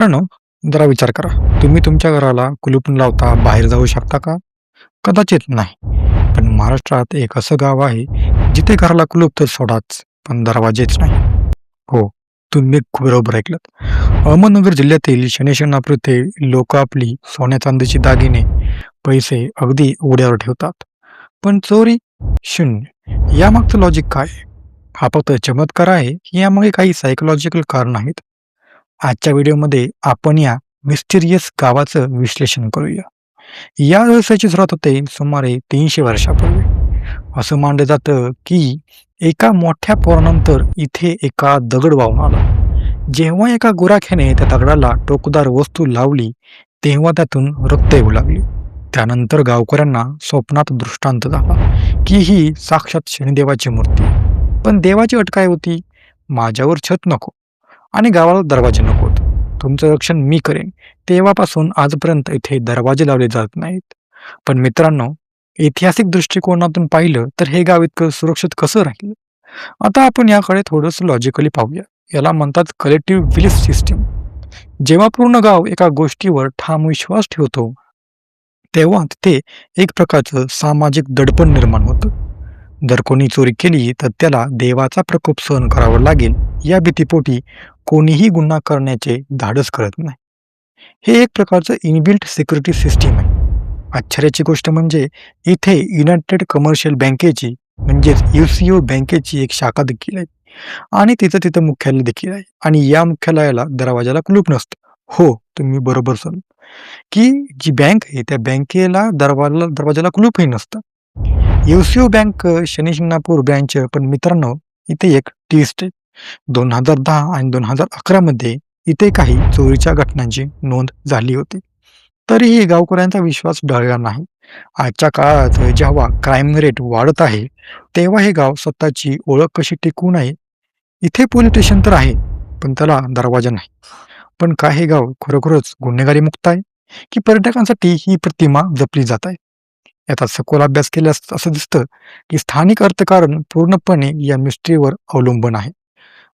मित्रांनो, जरा विचार करा. तुम्ही तुमच्या घराला कुलूप न लावता बाहेर जाऊ शकता का? कदाचित नाही. पण महाराष्ट्रात एक असं गाव आहे, जिथे घराला कुलूप तर सोडाच, पण दरवाजेच नाही. हो, तुम्ही बरोबर ऐकलत. अहमदनगर जिल्ह्यातील शनी-शिंगणापूर येथे लोकं आपली सोन्या-चांदीची दागिने, पैसे अगदी उघड्यावर ठेवतात. पण चोरी शून्य. यामागचं लॉजिक काय आहे? हा फक्त चमत्कार आहे, की यामागे काही सायकॉलॉजिकल कारण आहेत? आजच्या व्हिडिओमध्ये आपण या मिस्टिरियस गावाचं विश्लेषण करूया. या रहस्याची सुरुवात होते सुमारे 300 वर्षापूर्वी. असं मानलं जातं की एका मोठ्या पुरानंतर इथे एका दगड वाहून आला. जेव्हा एका गुराख्याने त्या दगडाला टोकदार वस्तू लावली, तेव्हा त्यातून रक्त येऊ लागली. त्यानंतर गावकऱ्यांना स्वप्नात दृष्टांत झाला की ही साक्षात शनिदेवाची मूर्ती आहे. पण देवाची अट काय होती? माझ्यावर छत नको आणि गावाला दरवाजे नकोत. तुमचं रक्षण मी करेन. तेव्हापासून आजपर्यंत इथे दरवाजे लावले जात नाहीत. पण मित्रांनो, ऐतिहासिक दृष्टिकोनातून पाहिलं तर हे गाव इतकं सुरक्षित कसं राहिलं? आता आपण याकडे थोडंसं लॉजिकली पाहूया. याला म्हणतात कलेक्टिव्ह बिलीफ सिस्टीम. जेव्हा पूर्ण गाव एका गोष्टीवर ठाम विश्वास ठेवतो, तेव्हा तिथे एक प्रकारचं सामाजिक दडपण निर्माण होतं. जर कोणी चोरी केली तर त्याला देवाचा प्रकोप सहन करावा लागेल या भीतीपोटी कोणीही गुन्हा करण्याचे धाडस करत नाही. हे एक प्रकारचं इनबिल्ट सिक्युरिटी सिस्टीम आहे. आश्चर्याची गोष्ट म्हणजे इथे युनायटेड कमर्शियल बँकेची म्हणजेच UCO बँकेची एक शाखा देखील आहे आणि तिथं तिथं मुख्यालय देखील आहे आणि या मुख्यालयाला दरवाजाला कुलूप नसतं. हो, तुम्ही बरोबर सर, की जी बँक आहे त्या बँकेला दरवाजाला कुलूपही नसतं. UCO bank Shani Shingnapur branch. पण मित्रांनो, इथे एक ट्विस्ट आहे. 2010 आणि 2011 मध्ये इथे काही चोरीच्या घटनांची नोंद झाली होती. तरीही गावकऱ्यांचा विश्वास डळला नाही. आजच्या काळात जेव्हा क्राईम रेट वाढत आहे, तेव्हा हे गाव स्वतःची ओळख कशी टिकवू नये? इथे पोलीस स्टेशन तर आहे, पण त्याला दरवाजा नाही. पण काय हे गाव खरोखरच गुन्हेगारी मुक्त आहे? की पर्यटकांसाठी ही प्रतिमा जपली जात आहे? याचा सखोल अभ्यास केल्यास असं दिसतं की स्थानिक अर्थकारण पूर्णपणे या मिस्ट्रीवर अवलंबून आहे.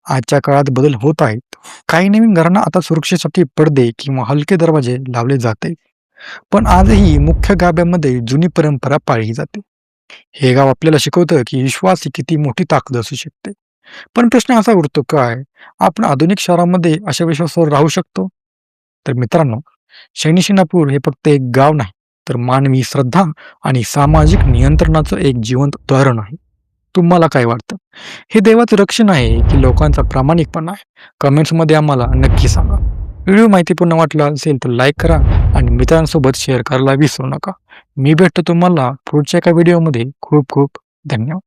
आजच्या काळात बदल होत आहेत. काही नवीन घरांना आता सुरक्षेसाठी पडदे किंवा हलके दरवाजे लावले जाते. पण आजही मुख्य गाभ्यामध्ये जुनी परंपरा पाळली जाते. हे गाव आपल्याला शिकवतं की विश्वास ही किती मोठी ताकद असू शकते. पण प्रश्न असा उरतो, काय आपण आधुनिक शहरामध्ये अशा विश्वासावर राहू शकतो? तर मित्रांनो, शनी-शिंगणापूर हे फक्त एक गाव नाही, तर मानवी श्रद्धा आणि सामाजिक नियंत्रणाचं एक जिवंत उदाहरण आहे. तुम्हाला काय वाटतं? हे देवाचं रक्षण आहे की लोकांचा प्रामाणिकपणा आहे? कमेंट्समध्ये आम्हाला नक्की सांगा. व्हिडिओ माहितीपूर्ण वाटला असेल तर लाईक करा आणि मित्रांसोबत शेअर करायला विसरू नका. मी भेटतो तुम्हाला पुढच्या एका व्हिडिओमध्ये. खूप खूप धन्यवाद.